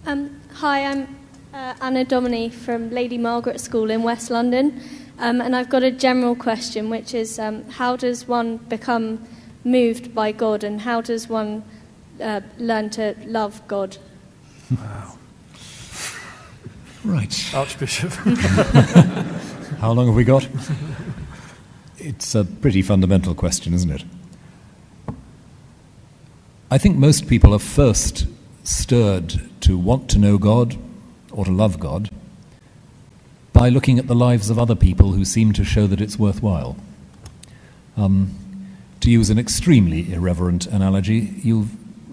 Hi, I'm Anna Dominy from Lady Margaret School in West London, and I've got a general question, which is how does one become moved by God, and how does one learn to love God? Wow. Right. Archbishop. How long have we got? It's a pretty fundamental question, isn't it? I think most people are first stirred to want to know God or to love God by looking at the lives of other people who seem to show that it's worthwhile. To use an extremely irreverent analogy,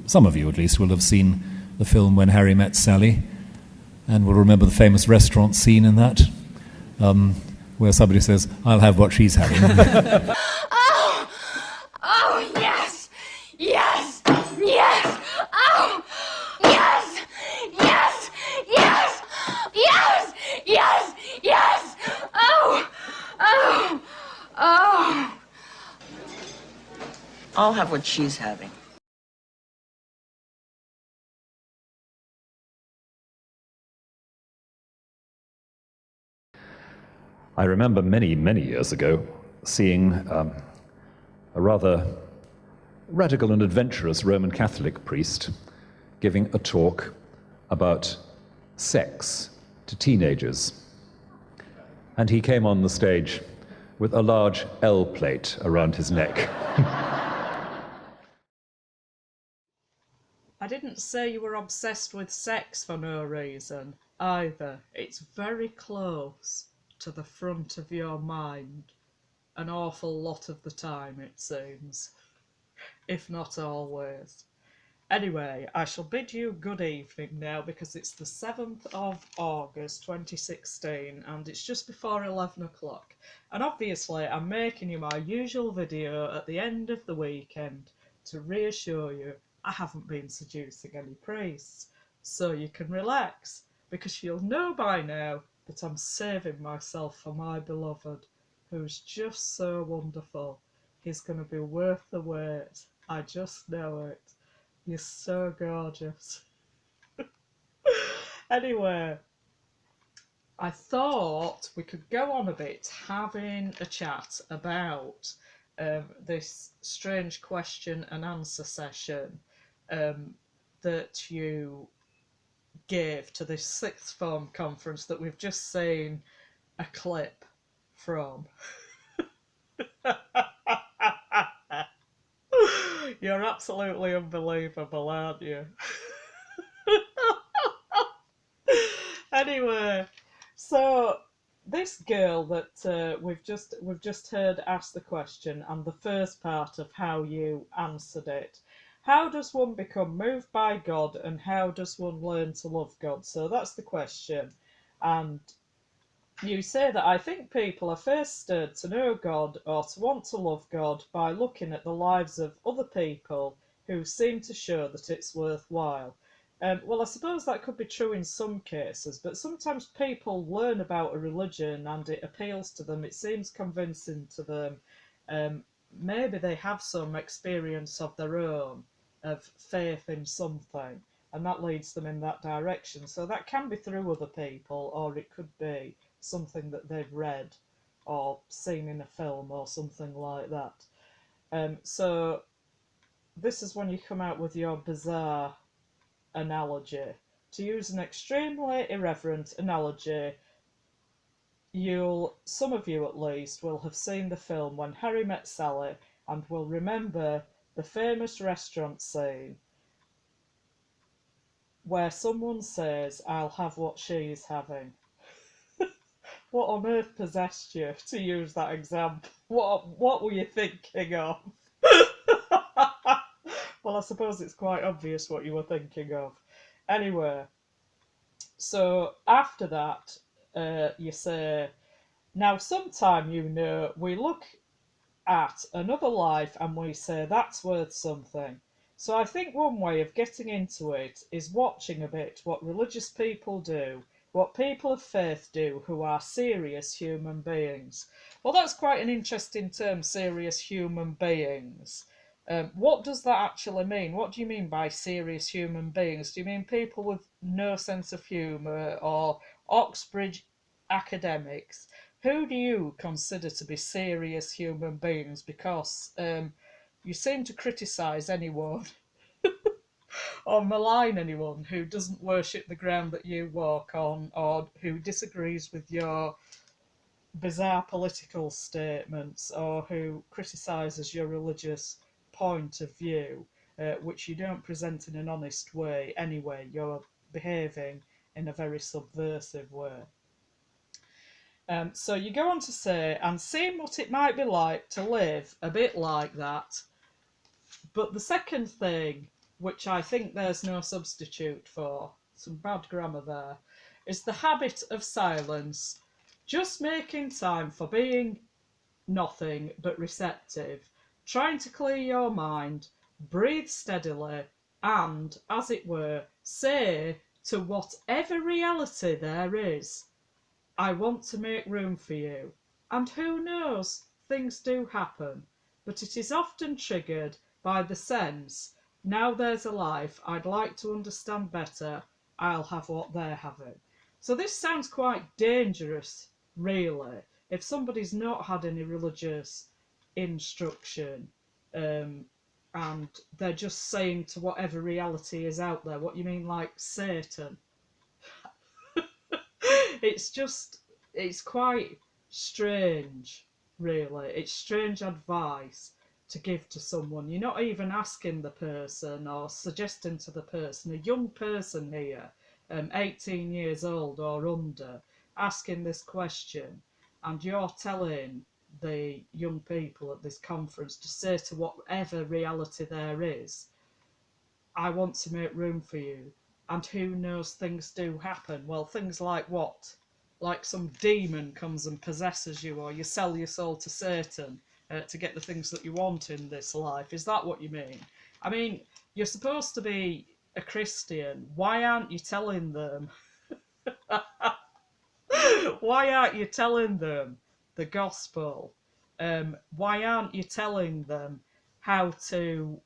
some of you at least will have seen the film When Harry Met Sally, and will remember the famous restaurant scene in that, where somebody says, "I'll have what she's having." Oh, yes! Yes! Yes! Oh! Yes! Yes! Yes! Yes! Yes! Yes! Oh! Oh! Oh! I'll have what she's having. I remember many, many years ago seeing a rather radical and adventurous Roman Catholic priest giving a talk about sex to teenagers. And he came on the stage with a large L plate around his neck. I didn't say you were obsessed with sex for no reason, either. It's very close to the front of your mind. An awful lot of the time, it seems. If not always. Anyway, I shall bid you good evening now, because it's the 7th of August 2016 and it's just before 11 o'clock. And obviously I'm making you my usual video at the end of the weekend to reassure you I haven't been seducing any priests. So you can relax, because you'll know by now that I'm saving myself for my beloved, who's just so wonderful. He's going to be worth the wait. I just know it. You're so gorgeous. Anyway, I thought we could go on a bit having a chat about this strange question and answer session that you gave to this sixth form conference that we've just seen a clip from. You're absolutely unbelievable, aren't you? Anyway, so this girl that we've just heard ask the question, and the first part of how you answered it. How does one become moved by God, and how does one learn to love God? So that's the question. And you say that I think people are first stirred to know God or to want to love God by looking at the lives of other people who seem to show that it's worthwhile. Well, I suppose that could be true in some cases, but sometimes people learn about a religion and it appeals to them, it seems convincing to them. Maybe they have some experience of their own, of faith in something, and that leads them in that direction. So that can be through other people, or it could be something that they've read or seen in a film or something like that. So this is when you come out with your bizarre analogy. To use an extremely irreverent analogy, some of you at least, will have seen the film When Harry Met Sally and will remember the famous restaurant scene where someone says, "I'll have what she's having." What on earth possessed you to use that example? What were you thinking of? Well, I suppose it's quite obvious what you were thinking of. Anyway, so after that, you say, now sometime, we look at another life and we say that's worth something. So I think one way of getting into it is watching a bit what religious people do, what people of faith do who are serious human beings. Well, that's quite an interesting term, serious human beings. What does that actually mean? What do you mean by serious human beings? Do you mean people with no sense of humour, or Oxbridge academics? Who do you consider to be serious human beings? Because you seem to criticise anyone or malign anyone who doesn't worship the ground that you walk on, or who disagrees with your bizarre political statements, or who criticises your religious point of view, which you don't present in an honest way anyway. You're behaving in a very subversive way. So you go on to say, and seeing what it might be like to live a bit like that. But the second thing, which I think there's no substitute for, some bad grammar there, is the habit of silence. Just making time for being nothing but receptive, trying to clear your mind, breathe steadily, and, as it were, say to whatever reality there is, I want to make room for you. And who knows, things do happen, but it is often triggered by the sense, now there's a life I'd like to understand better, I'll have what they're having. So this sounds quite dangerous, really, if somebody's not had any religious instruction, and they're just saying to whatever reality is out there. What you mean, like Satan? It's quite strange, really. It's strange advice to give to someone. You're not even asking the person or suggesting to the person, a young person here, 18 years old or under, asking this question, and you're telling the young people at this conference to say to whatever reality there is, I want to make room for you. And who knows, things do happen. Well, things like what? Like some demon comes and possesses you, or you sell your soul to Satan to get the things that you want in this life. Is that what you mean? I mean, you're supposed to be a Christian. Why aren't you telling them? Why aren't you telling them the gospel? Why aren't you telling them how to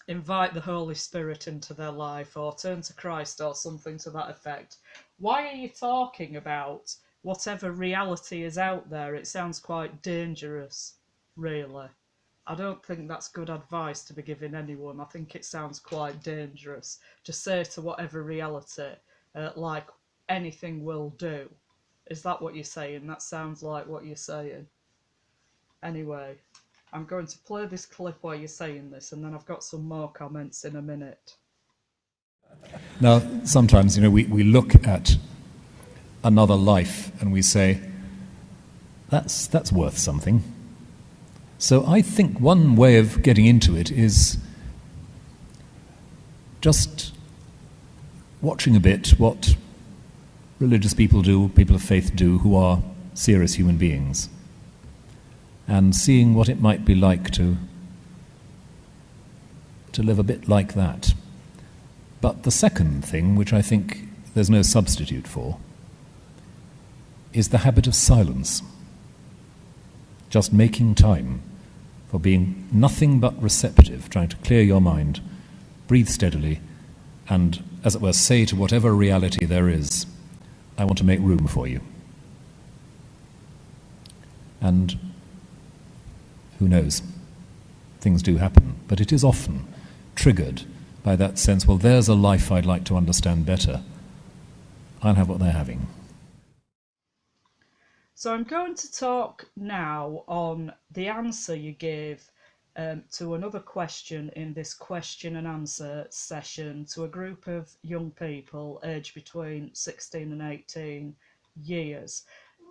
invite the Holy Spirit into their life, or turn to Christ, or something to that effect? Why are you talking about whatever reality is out there? It sounds quite dangerous, really. I don't think that's good advice to be giving anyone. I think it sounds quite dangerous to say to whatever reality, like anything will do. Is that what you're saying? That sounds like what you're saying. Anyway, I'm going to play this clip while you're saying this, and then I've got some more comments in a minute. Now, sometimes, we look at another life and we say, that's worth something. So I think one way of getting into it is just watching a bit what religious people do, people of faith do, who are serious human beings, and seeing what it might be like to live a bit like that. But the second thing, which I think there's no substitute for, is the habit of silence. Just making time for being nothing but receptive, trying to clear your mind, breathe steadily, and, as it were, say to whatever reality there is, I want to make room for you. And who knows? Things do happen, but it is often triggered by that sense, well, there's a life I'd like to understand better. I'll have what they're having. So I'm going to talk now on the answer you gave to another question in this question and answer session to a group of young people aged between 16 and 18 years.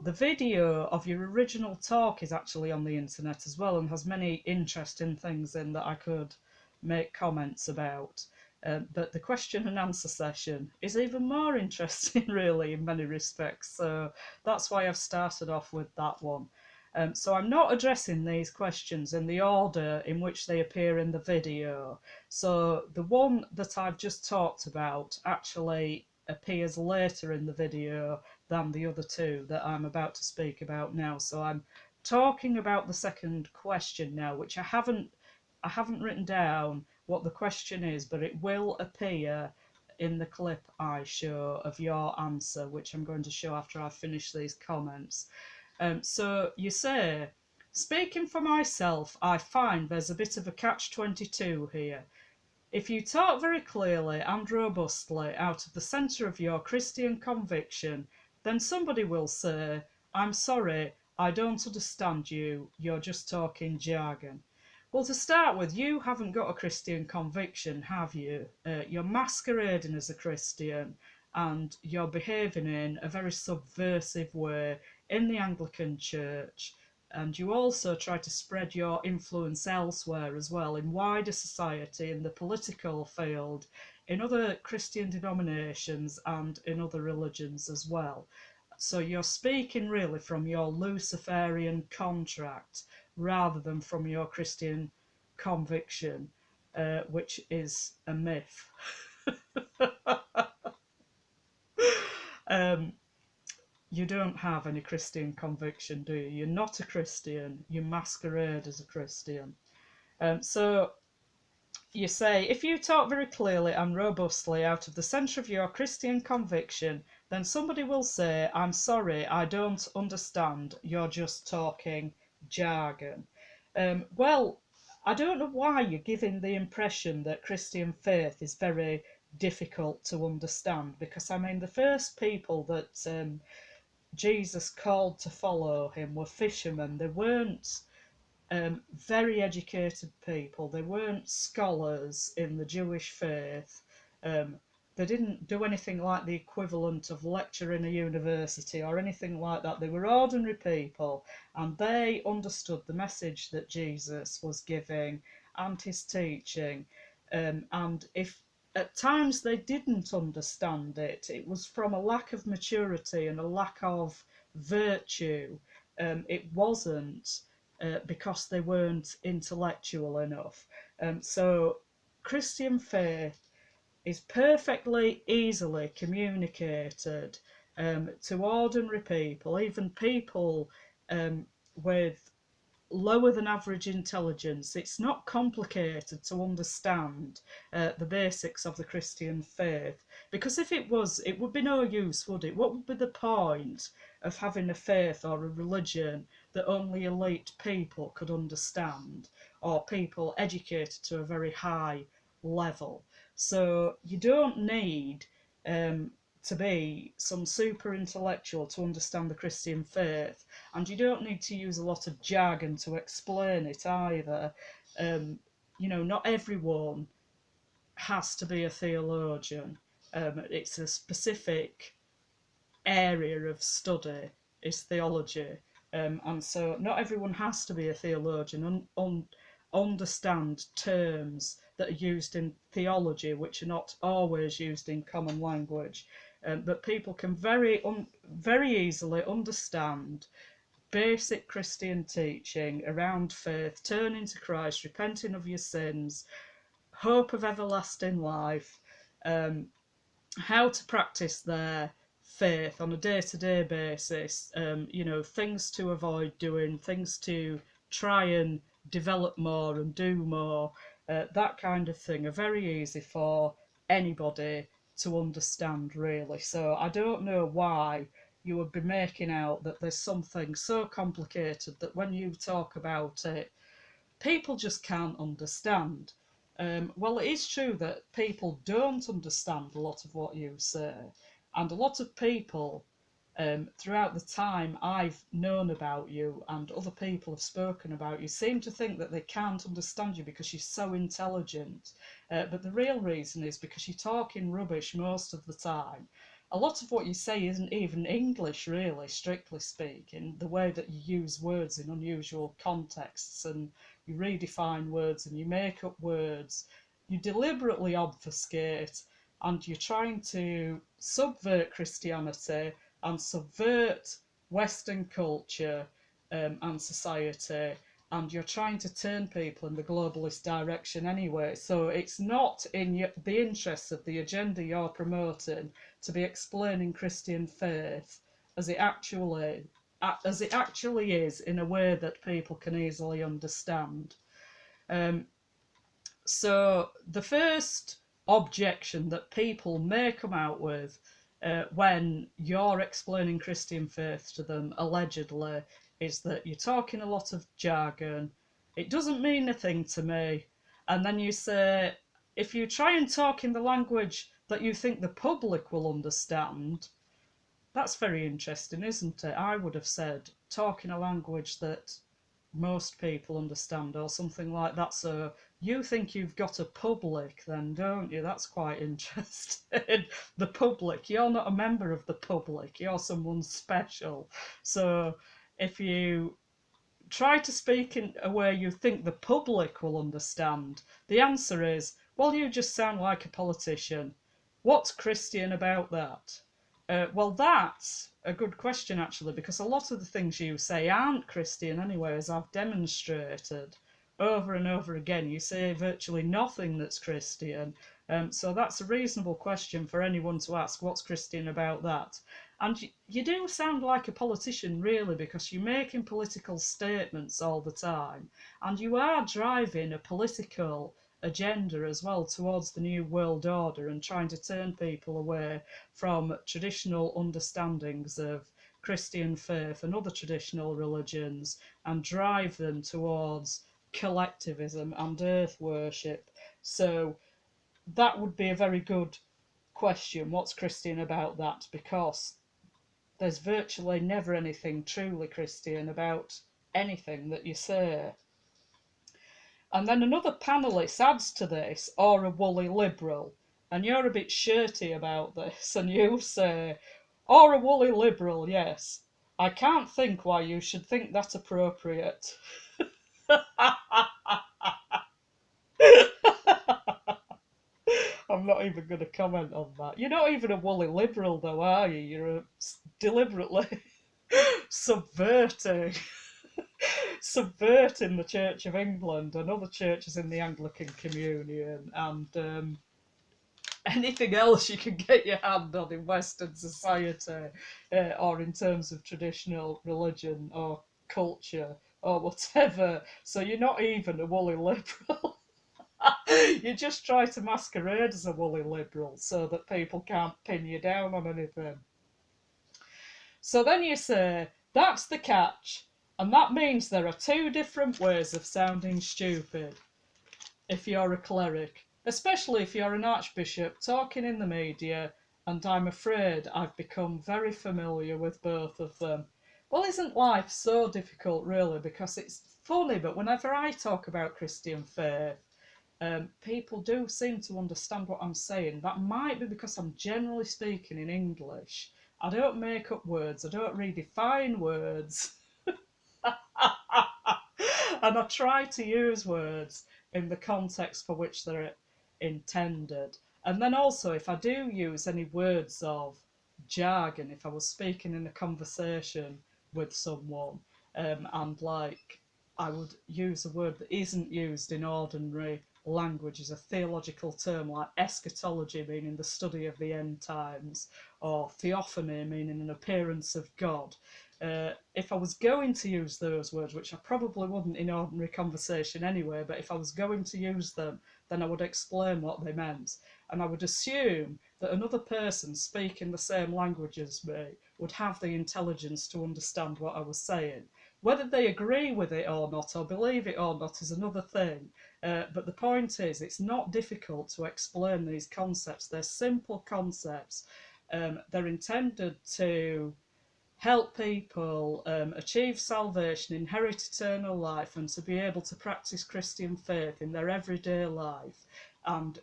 The video of your original talk is actually on the internet as well, and has many interesting things in that I could make comments about. But the question and answer session is even more interesting, really, in many respects. So that's why I've started off with that one. So I'm not addressing these questions in the order in which they appear in the video. So the one that I've just talked about actually appears later in the video than the other two that I'm about to speak about now. So I'm talking about the second question now, which I haven't I haven't written down what the question is, but it will appear in the clip I show of your answer, which I'm going to show after I finish these comments. So you say, speaking for myself, I find there's a bit of a catch-22 here. If you talk very clearly and robustly out of the centre of your Christian conviction, then somebody will say, I'm sorry, I don't understand you, you're just talking jargon. Well, to start with, you haven't got a Christian conviction, have you? You're masquerading as a Christian and you're behaving in a very subversive way in the Anglican Church. And you also try to spread your influence elsewhere as well, in wider society, in the political field, in other Christian denominations and in other religions as well. So you're speaking really from your Luciferian contract rather than from your Christian conviction, which is a myth. You don't have any Christian conviction, do you? You're not a Christian. You masquerade as a Christian. So you say, if you talk very clearly and robustly out of the centre of your Christian conviction, then somebody will say, I'm sorry, I don't understand. You're just talking jargon. Well, I don't know why you're giving the impression that Christian faith is very difficult to understand, because, I mean, the first people that Jesus called to follow him were fishermen. They weren't very educated people. They weren't scholars in the Jewish faith. They didn't do anything like the equivalent of lecture in a university or anything like that. They were ordinary people, and they understood the message that Jesus was giving and his teaching. And if at times they didn't understand it, it was from a lack of maturity and a lack of virtue. It wasn't because they weren't intellectual enough. So Christian faith is perfectly easily communicated to ordinary people, even people with lower than average intelligence. It's not complicated to understand the basics of the Christian faith, because if it was, it would be no use, would it? What would be the point of having a faith or a religion that only elite people could understand, or people educated to a very high level? So you don't need to be some super intellectual to understand the Christian faith, and you don't need to use a lot of jargon to explain it either. Not everyone has to be a theologian. It's a specific area of study, is theology. And so not everyone has to be a theologian and understand terms that are used in theology, which are not always used in common language. But people can very easily understand basic Christian teaching around faith, turning to Christ, repenting of your sins, hope of everlasting life, how to practice their faith on a day-to-day basis, things to avoid doing, things to try and develop more and do more, that kind of thing are very easy for anybody to understand, really. So I don't know why you would be making out that there's something so complicated that when you talk about it, people just can't understand. Well, it is true that people don't understand a lot of what you say, and a lot of people throughout the time I've known about you and other people have spoken about you seem to think that they can't understand you because you're so intelligent. But the real reason is because you're talking rubbish most of the time. A lot of what you say isn't even English, really, strictly speaking. The way that you use words in unusual contexts, and you redefine words and you make up words, you deliberately obfuscate, and you're trying to subvert Christianity and subvert Western culture and society, and you're trying to turn people in the globalist direction anyway. So it's not in the interests of the agenda you're promoting to be explaining Christian faith as it actually is, in a way that people can easily understand. So the first objection that people may come out with when you're explaining Christian faith to them, allegedly, is that you're talking a lot of jargon. It doesn't mean a thing to me. And then you say, if you try and talk in the language that you think the public will understand, that's very interesting, isn't it? I would have said talk in a language that most people understand or something like that. So you think you've got a public then, don't you? That's quite interesting. The public, you're not a member of the public, you're someone special. So if you try to speak in a way you think the public will understand, the answer is, well, you just sound like a politician. What's Christian about that? Well, that's a good question, actually, because a lot of the things you say aren't Christian anyway, as I've demonstrated over and over again. You say virtually nothing that's Christian. So that's a reasonable question for anyone to ask, what's Christian about that? And you do sound like a politician, really, because you're making political statements all the time, and you are driving a political agenda as well towards the new world order and trying to turn people away from traditional understandings of Christian faith and other traditional religions and drive them towards collectivism and earth worship. So that would be a very good question. What's Christian about that? Because there's virtually never anything truly Christian about anything that you say. And then another panelist adds to this, or a woolly liberal, and you're a bit shirty about this, and you say, or a woolly liberal, yes. I can't think why you should think that appropriate. I'm not even going to comment on that. You're not even a woolly liberal, though, are you? You're deliberately subverting the Church of England and other churches in the Anglican Communion and anything else you can get your hand on in Western society or in terms of traditional religion or culture or whatever. So you're not even a woolly liberal. You just try to masquerade as a woolly liberal so that people can't pin you down on anything. So then you say, that's the catch, and that means there are two different ways of sounding stupid if you're a cleric, especially if you're an archbishop talking in the media, and I'm afraid I've become very familiar with both of them. Well, isn't life so difficult, really? Because it's funny, but whenever I talk about Christian faith, people do seem to understand what I'm saying. That might be because I'm generally speaking in English. I don't make up words, I don't redefine words. And I try to use words in the context for which they're intended. And then also, if I do use any words of jargon, if I was speaking in a conversation with someone, and like I would use a word that isn't used in ordinary language as a theological term, like eschatology, meaning the study of the end times, or theophany, meaning an appearance of God. If I was going to use those words, which I probably wouldn't in ordinary conversation anyway, but if I was going to use them, then I would explain what they meant. And I would assume that another person speaking the same language as me would have the intelligence to understand what I was saying. Whether they agree with it or not, or believe it or not, is another thing. But the point is, it's not difficult to explain these concepts. They're simple concepts. They're intended to help people achieve salvation, inherit eternal life, and to be able to practice Christian faith in their everyday life. And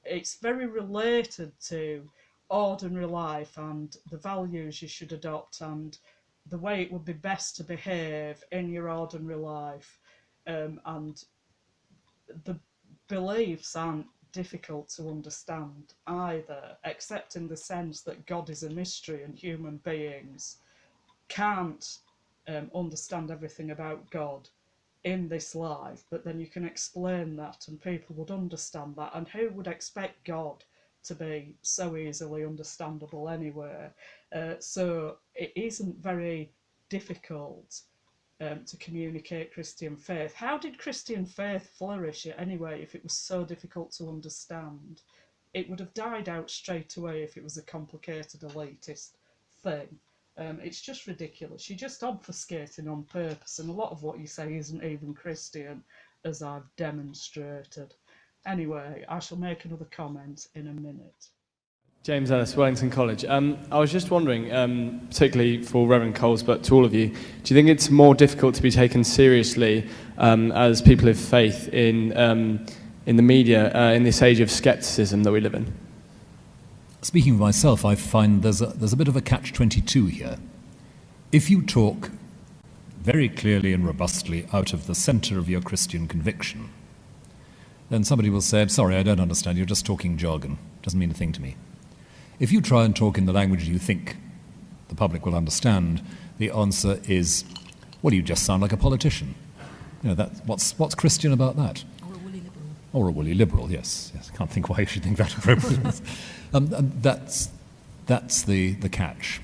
it's very related to ordinary life and the values you should adopt and the way it would be best to behave in your ordinary life. And the beliefs aren't difficult to understand either, except in the sense that God is a mystery and human beings can't understand everything about God in this life, but then you can explain that and people would understand that. And who would expect God to be so easily understandable anyway? So it isn't very difficult to communicate Christian faith. How did Christian faith flourish anyway if it was so difficult to understand? It would have died out straight away if it was a complicated elitist thing. It's just ridiculous. You're just obfuscating on purpose, and a lot of what you say isn't even Christian, as I've demonstrated. Anyway, I shall make another comment in a minute. James Ellis, Wellington College. I was just wondering, particularly for Reverend Coles, but to all of you, do you think it's more difficult to be taken seriously as people of faith in the media in this age of scepticism that we live in? Speaking of myself, I find there's a bit of a catch-22 here. If you talk very clearly and robustly out of the centre of your Christian conviction, then somebody will say, I'm sorry, I don't understand, you're just talking jargon. Doesn't mean a thing to me. If you try and talk in the language you think the public will understand, the answer is, well, you just sound like a politician. You know, what's Christian about that? Or a woolly liberal. Or a woolly liberal, yes. I can't think why you should think that appropriate. And that's the catch.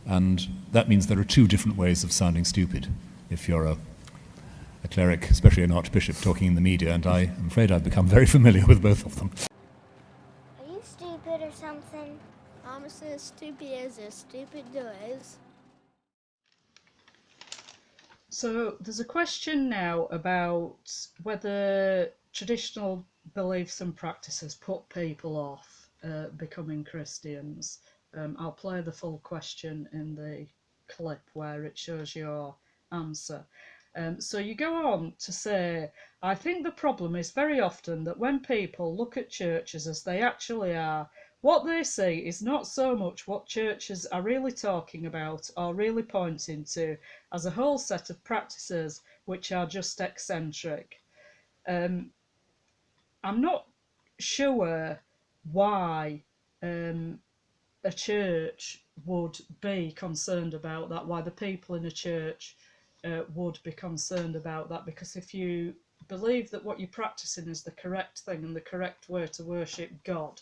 And that means there are two different ways of sounding stupid. If you're a cleric, especially an archbishop, talking in the media, and I'm afraid I've become very familiar with both of them. Are you stupid or something? I'm as stupid as stupid does. So there's a question now about whether traditional beliefs and practices put people off becoming Christians. I'll play the full question in the clip where it shows your answer. So you go on to say, I think the problem is very often that when people look at churches as they actually are, what they see is not so much what churches are really talking about or really pointing to as a whole set of practices which are just eccentric. I'm not sure why a church would be concerned about that, why the people in a church would be concerned about that, because if you believe that what you're practicing is the correct thing and the correct way to worship God,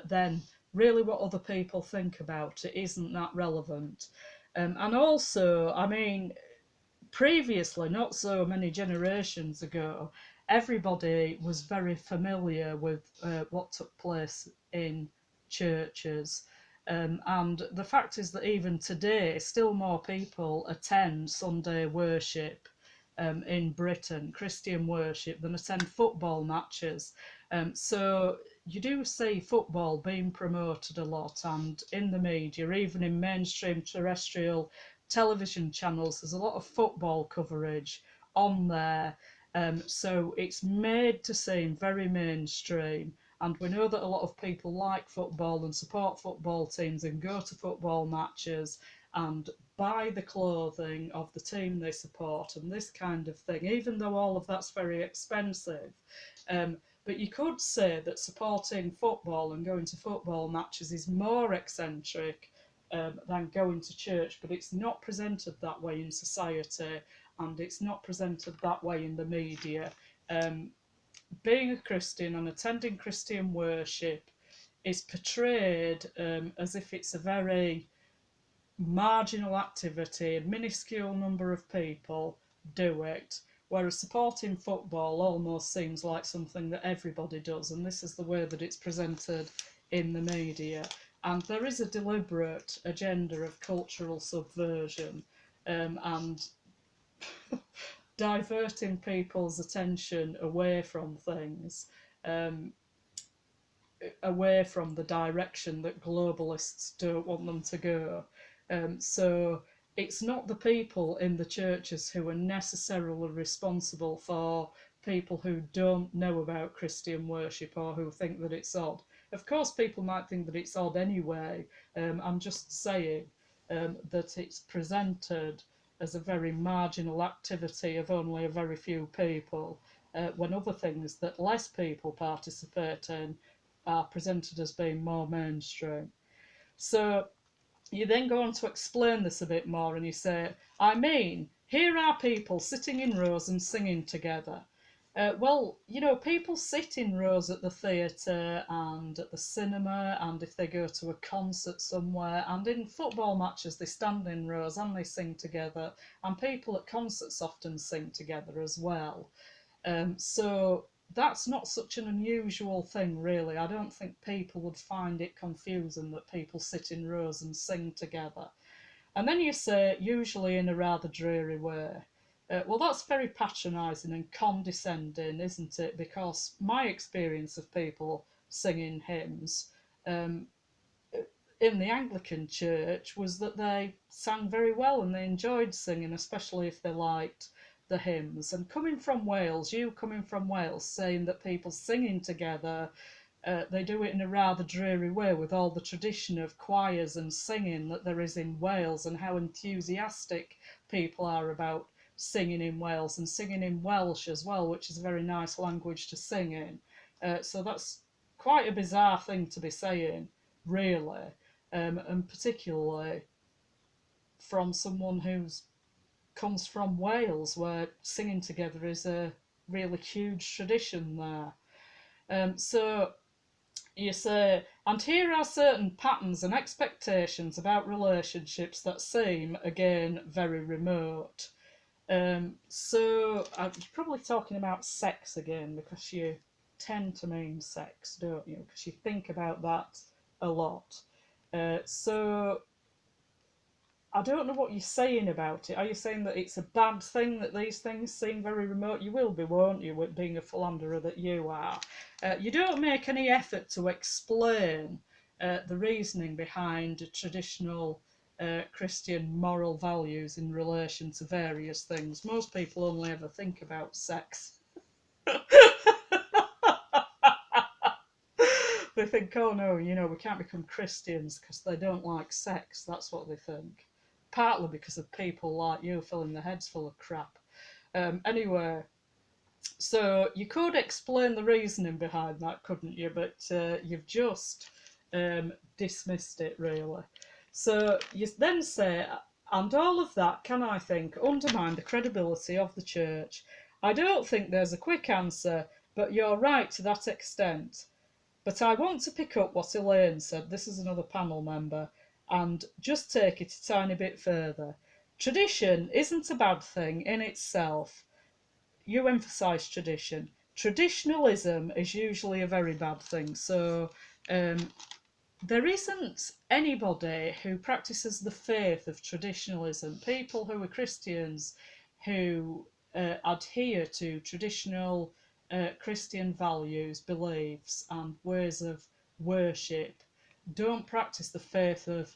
then really what other people think about it isn't that relevant. And also, I mean, previously, not so many generations ago, everybody was very familiar with what took place in churches. And the fact is that even today, still more people attend Sunday worship in Britain, Christian worship, than attend football matches. So you do see football being promoted a lot, and in the media, even in mainstream terrestrial television channels, there's a lot of football coverage on there. So it's made to seem very mainstream. And we know that a lot of people like football and support football teams and go to football matches and buy the clothing of the team they support and this kind of thing, even though all of that's very expensive. But you could say that supporting football and going to football matches is more eccentric than going to church, but it's not presented that way in society, and it's not presented that way in the media. Being a Christian and attending Christian worship is portrayed as if it's a very marginal activity, a minuscule number of people do it, whereas supporting football almost seems like something that everybody does, and this is the way that it's presented in the media. And there is a deliberate agenda of cultural subversion and diverting people's attention away from things, away from the direction that globalists don't want them to go. So it's not the people in the churches who are necessarily responsible for people who don't know about Christian worship or who think that it's odd. Of course, people might think that it's odd anyway. I'm just saying that it's presented as a very marginal activity of only a very few people, when other things that less people participate in are presented as being more mainstream. So you then go on to explain this a bit more, and you say, I mean, here are people sitting in rows and singing together. Well, you know, people sit in rows at the theatre and at the cinema, and if they go to a concert somewhere, and in football matches, they stand in rows and they sing together. And people at concerts often sing together as well. So that's not such an unusual thing, really. I don't think people would find it confusing that people sit in rows and sing together. And then you say, usually in a rather dreary way. Well, that's very patronising and condescending, isn't it? Because my experience of people singing hymns um, in the Anglican church was that they sang very well and they enjoyed singing, especially if they liked the hymns. And coming from Wales, you coming from Wales, saying that people singing together, they do it in a rather dreary way with all the tradition of choirs and singing that there is in Wales and how enthusiastic people are about singing in Wales and singing in Welsh as well, which is a very nice language to sing in. So that's quite a bizarre thing to be saying, really, and particularly from someone who's comes from Wales, where singing together is a really huge tradition there. So you say, and here are certain patterns and expectations about relationships that seem, again, very remote. So I'm probably talking about sex again, because you tend to mean sex, don't you? Because you think about that a lot. So I don't know what you're saying about it. Are you saying that it's a bad thing that these things seem very remote? You will be, won't you, with being a philanderer that you are? You don't make any effort to explain the reasoning behind traditional Christian moral values in relation to various things. Most people only ever think about sex. They think, oh no, you know, we can't become Christians because they don't like sex. That's what they think. Partly because of people like you filling their heads full of crap. Anyway, so you could explain the reasoning behind that, couldn't you? But you've just dismissed it, really. So you then say, and all of that can, I think, undermine the credibility of the church. I don't think there's a quick answer, but you're right to that extent. But I want to pick up what Elaine said, this is another panel member, and just take it a tiny bit further. Tradition isn't a bad thing in itself. You emphasise tradition. Traditionalism is usually a very bad thing. So there isn't anybody who practices the faith of traditionalism. People who are Christians who adhere to traditional Christian values, beliefs, and ways of worship don't practice the faith of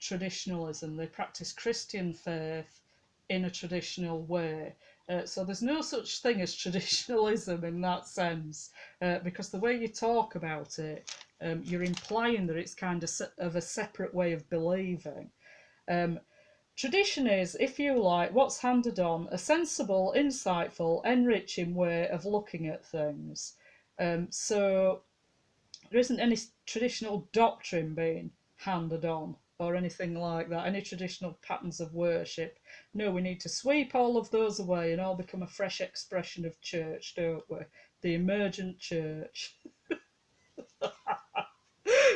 traditionalism. They practice Christian faith in a traditional way. So there's no such thing as traditionalism in that sense, because the way you talk about it, you're implying that it's kind of a separate way of believing. Tradition is, if you like, what's handed on, a sensible, insightful, enriching way of looking at things. So there isn't any traditional doctrine being handed on or anything like that, any traditional patterns of worship. No, we need to sweep all of those away and all become a fresh expression of church, don't we? The emergent church.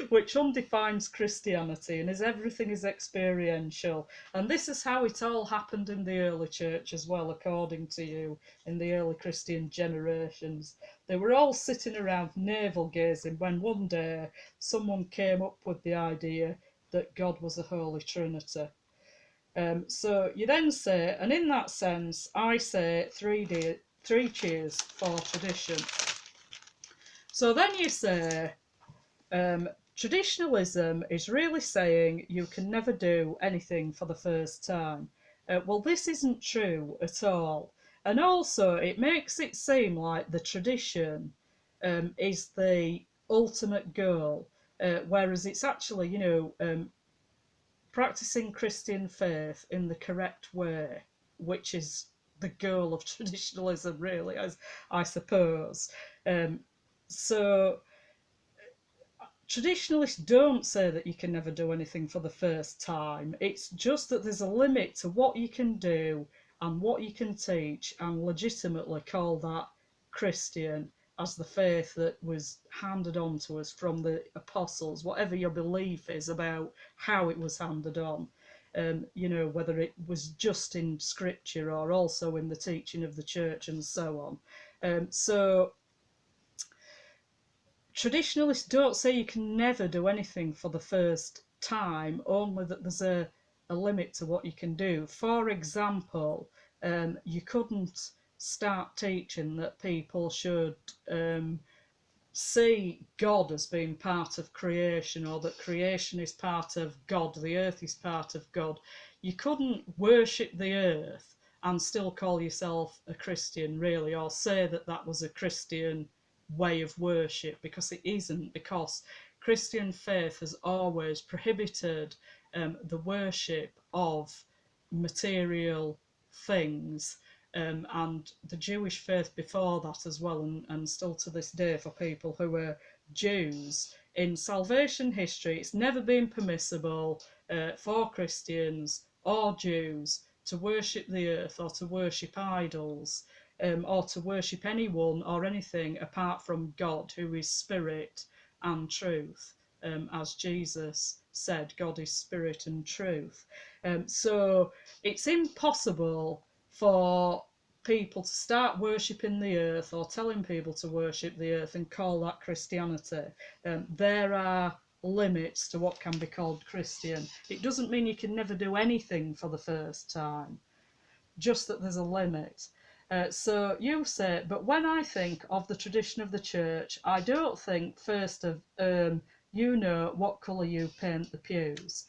Which undefines Christianity and is everything is experiential. And this is how it all happened in the early church as well, according to you, in the early Christian generations. They were all sitting around navel gazing when one day someone came up with the idea that God was a Holy Trinity. So you then say, and in that sense, I say three cheers for tradition. So then you say, traditionalism is really saying you can never do anything for the first time. Well, this isn't true at all. And also, it makes it seem like the tradition is the ultimate goal, whereas it's actually, practicing Christian faith in the correct way, which is the goal of traditionalism, really, as I suppose. So traditionalists don't say that you can never do anything for the first time. It's just that there's a limit to what you can do and what you can teach and legitimately call that Christian as the faith that was handed on to us from the apostles, whatever your belief is about how it was handed on. You know, whether it was just in scripture or also in the teaching of the church and so on. So traditionalists don't say you can never do anything for the first time, only that there's a limit to what you can do. For example, you couldn't start teaching that people should see God as being part of creation, or that creation is part of God, the earth is part of God. You couldn't worship the earth and still call yourself a Christian, really, or say that that was a Christian way of worship, because it isn't, because Christian faith has always prohibited the worship of material things. And the Jewish faith before that as well, and still to this day for people who are Jews. In salvation history, it's never been permissible for Christians or Jews to worship the earth or to worship idols, or to worship anyone or anything apart from God, who is spirit and truth. As Jesus said, God is spirit and truth. So it's impossible for people to start worshipping the earth or telling people to worship the earth and call that Christianity. There are limits to what can be called Christian. It doesn't mean you can never do anything for the first time, just that there's a limit. So you say, but when I think of the tradition of the church, I don't think first of, you know, what colour you paint the pews.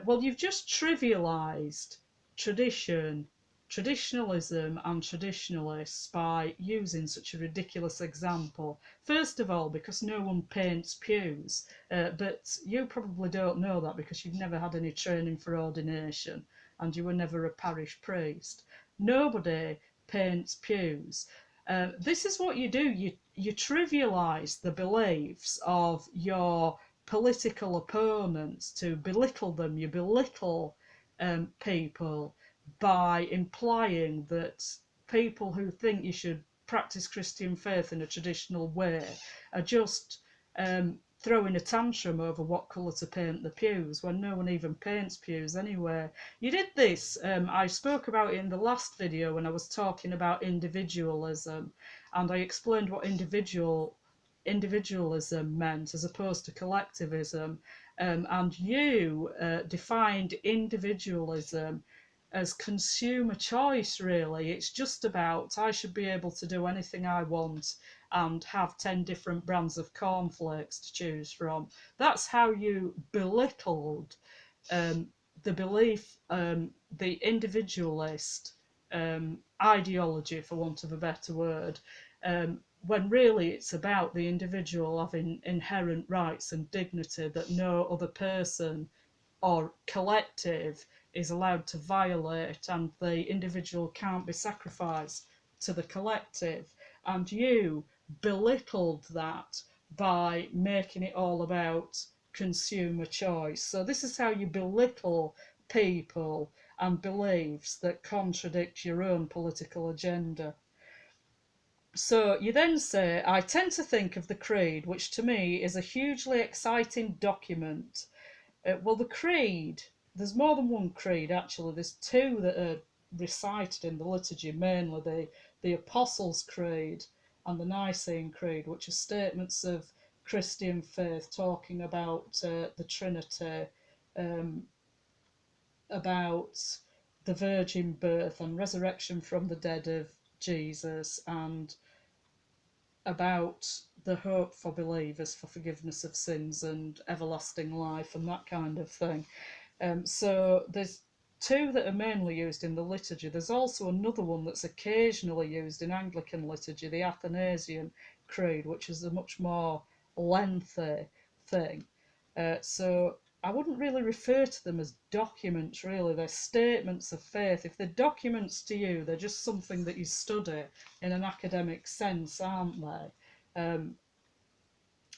Well, you've just trivialised tradition, traditionalism and traditionalists by using such a ridiculous example. First of all, because no one paints pews, but you probably don't know that because you've never had any training for ordination and you were never a parish priest. Nobody paints pews. This is what you do. You trivialise the beliefs of your political opponents to belittle them. You belittle people by implying that people who think you should practice Christian faith in a traditional way are just throwing a tantrum over what colour to paint the pews, when no one even paints pews anyway. You did this, I spoke about it in the last video when I was talking about individualism, and I explained what individualism meant as opposed to collectivism, and you defined individualism as consumer choice, really. It's just about, I should be able to do anything I want and have 10 different brands of cornflakes to choose from. That's how you belittled the belief, the individualist ideology, for want of a better word, when really it's about the individual having inherent rights and dignity that no other person or collective is allowed to violate, and the individual can't be sacrificed to the collective. And you belittled that by making it all about consumer choice. So this is how you belittle people and beliefs that contradict your own political agenda. So you then say, I tend to think of the Creed, which to me is a hugely exciting document. Well, the Creed, there's more than one Creed, actually. There's two that are recited in the liturgy, mainly the Apostles' Creed and the Nicene Creed, which are statements of Christian faith talking about the Trinity, about the virgin birth and resurrection from the dead of Jesus, and about the hope for believers for forgiveness of sins and everlasting life and that kind of thing. So there's two that are mainly used in the liturgy. There's also another one that's occasionally used in Anglican liturgy, the Athanasian Creed, which is a much more lengthy thing. So I wouldn't really refer to them as documents, really. They're statements of faith. If they're documents to you, they're just something that you study in an academic sense, aren't they?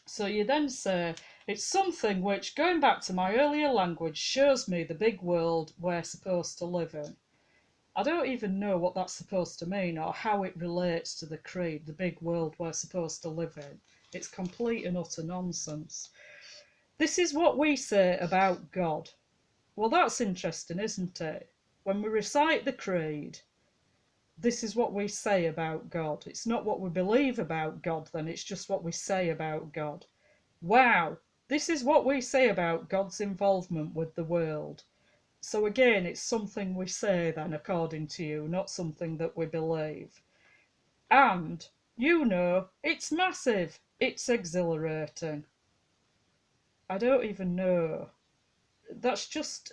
So you then say, it's something which, going back to my earlier language, shows me the big world we're supposed to live in. I don't even know what that's supposed to mean or how it relates to the creed, the big world we're supposed to live in. It's complete and utter nonsense. This is what we say about God. Well, that's interesting, isn't it? When we recite the creed, this is what we say about God. It's not what we believe about God, then, it's just what we say about God. Wow, this is what we say about God's involvement with the world. So again, it's something we say then, according to you, not something that we believe. And, you know, it's massive. It's exhilarating. I don't even know. That's just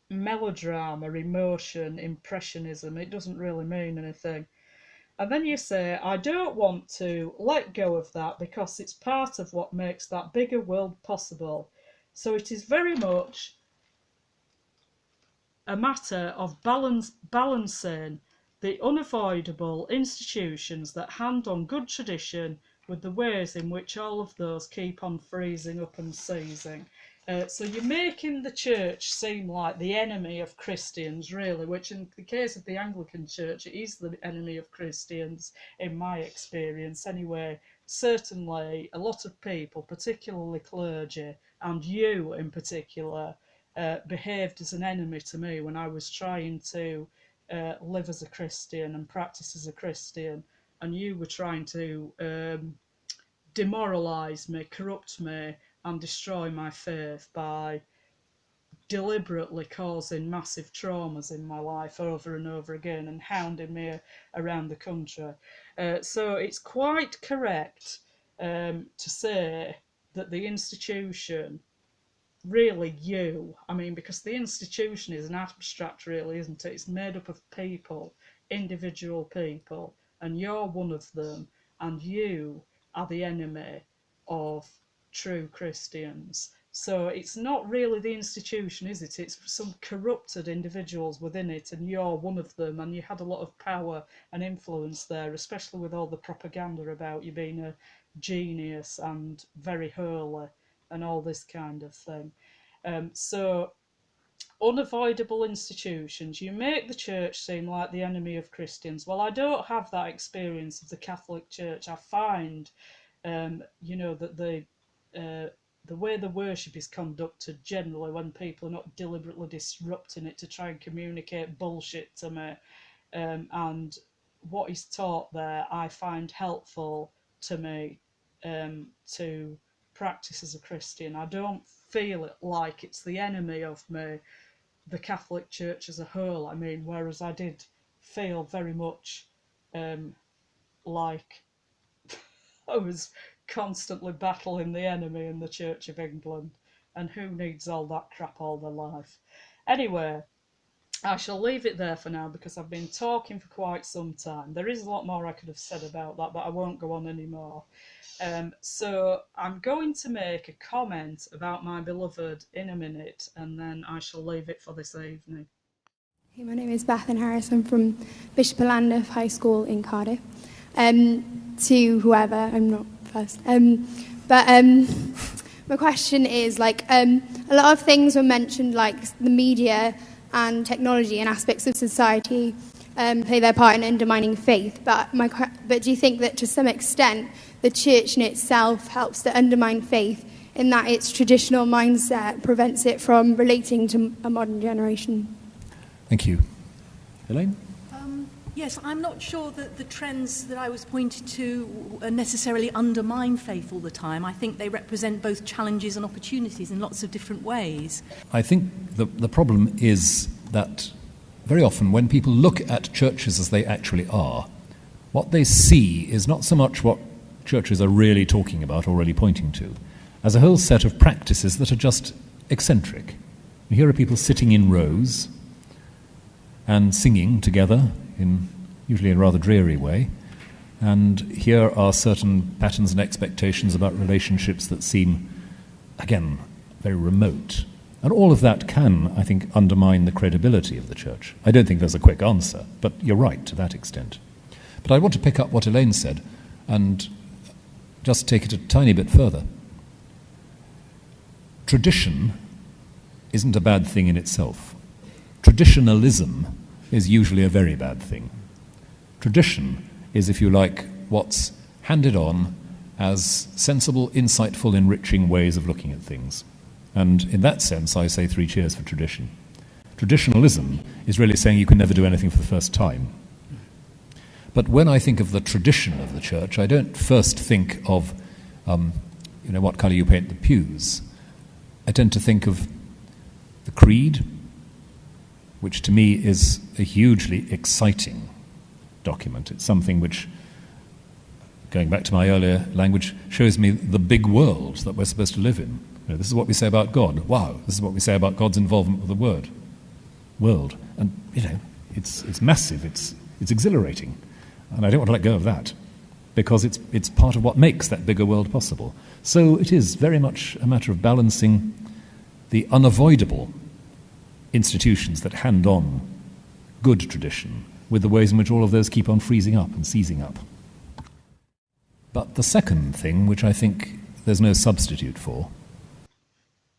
melodrama, emotion, impressionism. It doesn't really mean anything. And then you say, I don't want to let go of that because it's part of what makes that bigger world possible. So it is very much a matter of balancing the unavoidable institutions that hand on good tradition with the ways in which all of those keep on freezing up and seizing. So you're making the church seem like the enemy of Christians, really, which in the case of the Anglican Church, it is the enemy of Christians, in my experience anyway. Certainly, a lot of people, particularly clergy, and you in particular, behaved as an enemy to me when I was trying to live as a Christian and practice as a Christian, and you were trying to demoralise me, corrupt me, and destroy my faith by deliberately causing massive traumas in my life over and over again and hounding me around the country. So it's quite correct to say that the institution, really you, I mean, because the institution is an abstract, really, isn't it? It's made up of people, individual people, and you're one of them, and you are the enemy of true Christians. So it's not really the institution, is it? It's some corrupted individuals within it, and you're one of them, and you had a lot of power and influence there, especially with all the propaganda about you being a genius and very holy and all this kind of thing. So unavoidable institutions, you make the church seem like the enemy of Christians. Well, I don't have that experience of the Catholic Church. I find you know, that the way the worship is conducted generally, when people are not deliberately disrupting it to try and communicate bullshit to me, and what is taught there, I find helpful to me to practice as a Christian. I don't feel it like it's the enemy of me, the Catholic Church as a whole, I mean, whereas I did feel very much like I was constantly battling the enemy in the Church of England, and who needs all that crap all their life? Anyway, I shall leave it there for now because I've been talking for quite some time. There is a lot more I could have said about that, but I won't go on anymore. So I'm going to make a comment about my beloved in a minute, and then I shall leave it for this evening. Hey, my name is Bethan Harris. I'm from Bishop O'Landolph High School in Cardiff. To whoever, I'm not first. But my question is, like, a lot of things were mentioned, like the media and technology and aspects of society play their part in undermining faith. But do you think that to some extent the church in itself helps to undermine faith in that its traditional mindset prevents it from relating to a modern generation? Thank you. Elaine? Yes, I'm not sure that the trends that I was pointing to necessarily undermine faith all the time. I think they represent both challenges and opportunities in lots of different ways. I think the problem is that very often when people look at churches as they actually are, what they see is not so much what churches are really talking about or really pointing to, as a whole set of practices that are just eccentric. Here are people sitting in rows and singing together in usually a rather dreary way, and here are certain patterns and expectations about relationships that seem, again, very remote. And all of that can, I think, undermine the credibility of the church. I don't think there's a quick answer, but you're right to that extent. But I want to pick up what Elaine said and just take it a tiny bit further. Tradition isn't a bad thing in itself. Traditionalism is usually a very bad thing. Tradition is, if you like, what's handed on as sensible, insightful, enriching ways of looking at things. And in that sense, I say 3 cheers for tradition. Traditionalism is really saying you can never do anything for the first time. But when I think of the tradition of the church, I don't first think of, what colour you paint the pews. I tend to think of the creed, which to me is a hugely exciting document. It's something which, going back to my earlier language, shows me the big world that we're supposed to live in. This is what we say about God. Wow, this is what we say about God's involvement with the world. And, it's massive, it's exhilarating. And I don't want to let go of that, because it's part of what makes that bigger world possible. So it is very much a matter of balancing the unavoidable institutions that hand on good tradition with the ways in which all of those keep on freezing up and seizing up. But the second thing, which I think there's no substitute for...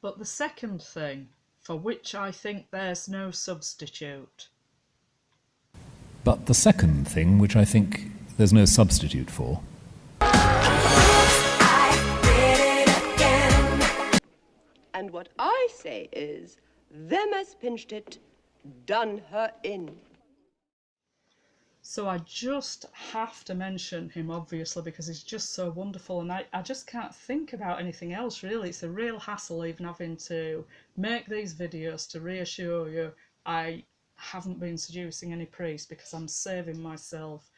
But the second thing, for which I think there's no substitute... But the second thing, which I think there's no substitute for... And what I say is, them as pinched it, done her in. So I just have to mention him, obviously, because he's just so wonderful, and I just can't think about anything else, really. It's a real hassle even having to make these videos to reassure you I haven't been seducing any priest, because I'm saving myself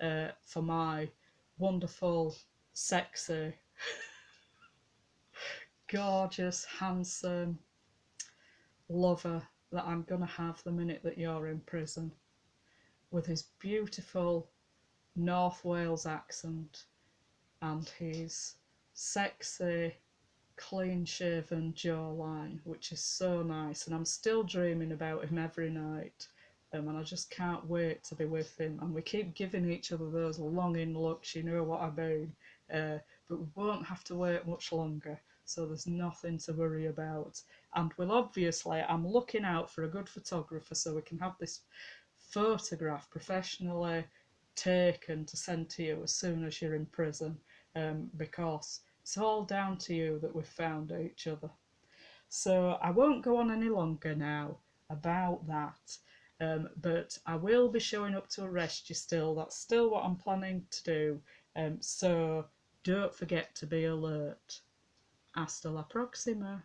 for my wonderful, sexy, gorgeous, handsome lover that I'm going to have the minute that you're in prison, with his beautiful North Wales accent and his sexy, clean-shaven jawline, which is so nice, and I'm still dreaming about him every night, and I just can't wait to be with him, and we keep giving each other those longing looks, you know what I mean, but we won't have to wait much longer, so there's nothing to worry about. And we'll obviously, I'm looking out for a good photographer so we can have this photograph professionally taken to send to you as soon as you're in prison, because it's all down to you that we've found each other. So I won't go on any longer now about that, but I will be showing up to arrest you still. That's still what I'm planning to do, so don't forget to be alert. Hasta la próxima.